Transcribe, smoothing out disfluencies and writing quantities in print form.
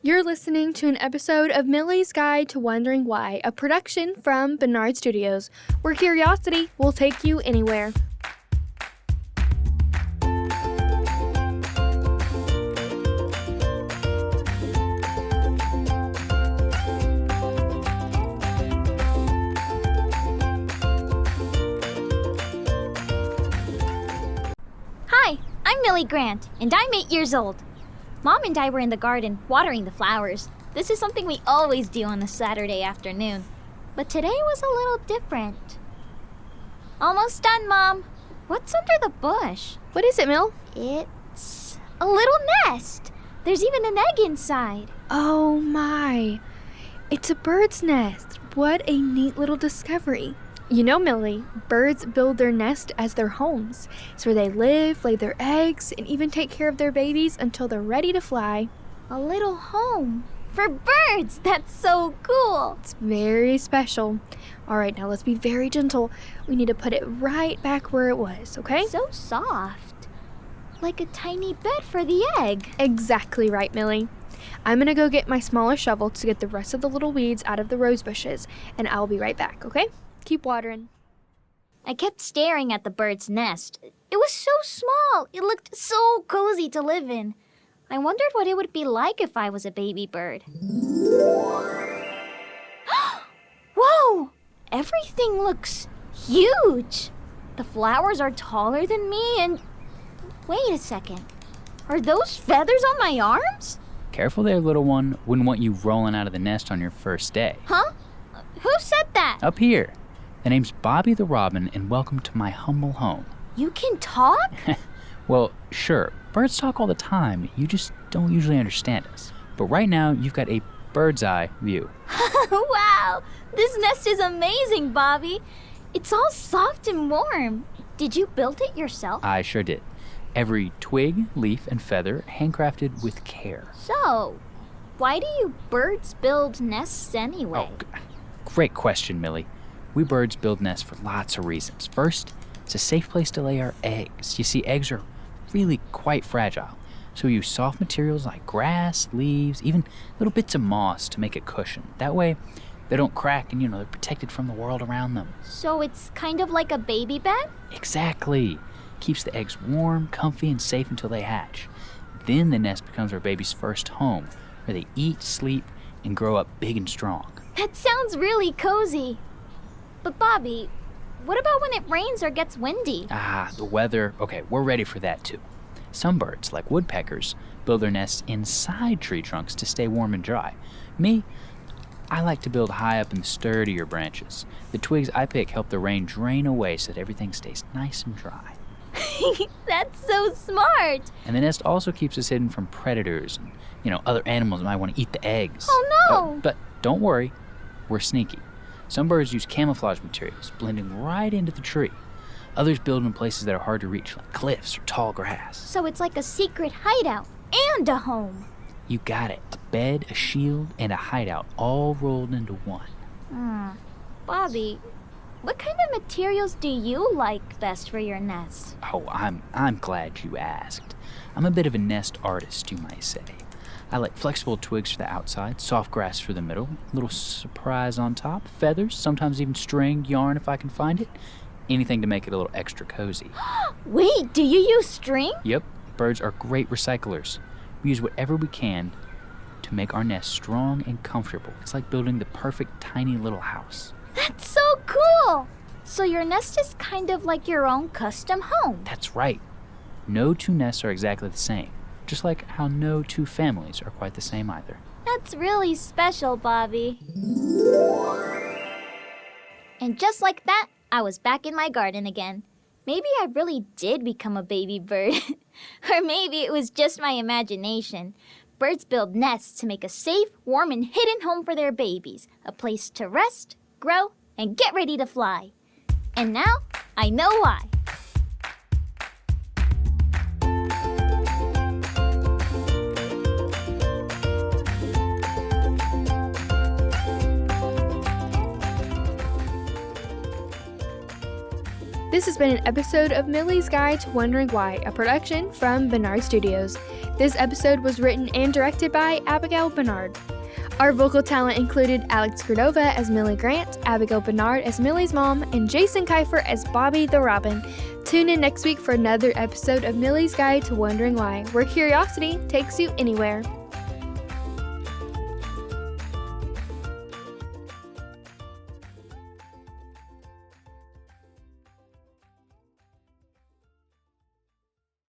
You're listening to an episode of Millie's Guide to Wondering Why, a production from Bernard Studios, where curiosity will take you anywhere. Hi, I'm Millie Grant, and I'm 8 years old. Mom and I were in the garden watering the flowers. This is something we always do on a Saturday afternoon. But today was a little different. Almost done, Mom. What's under the bush? What is it, Mill? It's a little nest. There's even an egg inside. Oh my. It's a bird's nest. What a neat little discovery. You know, Millie, birds build their nest as their homes. It's where they live, lay their eggs, and even take care of their babies until they're ready to fly. A little home for birds. That's so cool. It's very special. All right, now let's be very gentle. We need to put it right back where it was, okay? So soft. Like a tiny bed for the egg. Exactly right, Millie. I'm going to go get my smaller shovel to get the rest of the little weeds out of the rose bushes, and I'll be right back, okay? Keep watering. I kept staring at the bird's nest. It was so small. It looked so cozy to live in. I wondered what it would be like if I was a baby bird. Whoa! Everything looks huge. The flowers are taller than me and... Wait a second. Are those feathers on my arms? Careful there, little one. Wouldn't want you rolling out of the nest on your first day. Huh? Who said that? Up here. The name's Bobby the Robin, and welcome to my humble home. You can talk? Well, sure. Birds talk all the time. You just don't usually understand us. But right now, you've got a bird's eye view. Wow! This nest is amazing, Bobby. It's all soft and warm. Did you build it yourself? I sure did. Every twig, leaf, and feather handcrafted with care. So, why do you birds build nests anyway? Oh, great question, Millie. We birds build nests for lots of reasons. First, it's a safe place to lay our eggs. You see, eggs are really quite fragile. So we use soft materials like grass, leaves, even little bits of moss to make a cushion. That way, they don't crack and, they're protected from the world around them. So it's kind of like a baby bed? Exactly. Keeps the eggs warm, comfy, and safe until they hatch. Then the nest becomes our baby's first home, where they eat, sleep, and grow up big and strong. That sounds really cozy. But Bobby, what about when it rains or gets windy? The weather. Okay, we're ready for that too. Some birds, like woodpeckers, build their nests inside tree trunks to stay warm and dry. Me, I like to build high up in the sturdier branches. The twigs I pick help the rain drain away so that everything stays nice and dry. That's so smart. And the nest also keeps us hidden from predators and, other animals that might want to eat the eggs. Oh no! But don't worry, we're sneaky. Some birds use camouflage materials, blending right into the tree. Others build in places that are hard to reach, like cliffs or tall grass. So it's like a secret hideout and a home. You got it. A bed, a shield, and a hideout all rolled into one. Bobby, what kind of materials do you like best for your nest? Oh, I'm glad you asked. I'm a bit of a nest artist, you might say. I like flexible twigs for the outside, soft grass for the middle, little surprise on top, feathers, sometimes even string, yarn if I can find it. Anything to make it a little extra cozy. Wait, do you use string? Yep, birds are great recyclers. We use whatever we can to make our nest strong and comfortable. It's like building the perfect tiny little house. That's so cool! So your nest is kind of like your own custom home. That's right. No two nests are exactly the same. Just like how no two families are quite the same either. That's really special, Bobby. And just like that, I was back in my garden again. Maybe I really did become a baby bird. Or maybe it was just my imagination. Birds build nests to make a safe, warm, and hidden home for their babies. A place to rest, grow, and get ready to fly. And now, I know why. This has been an episode of Millie's Guide to Wondering Why, a production from Bernard Studios. This episode was written and directed by Abigail Bernard. Our vocal talent included Alex Cordova as Millie Grant, Abigail Bernard as Millie's mom, and Jason Kiefer as Bobby the Robin. Tune in next week for another episode of Millie's Guide to Wondering Why, where curiosity takes you anywhere.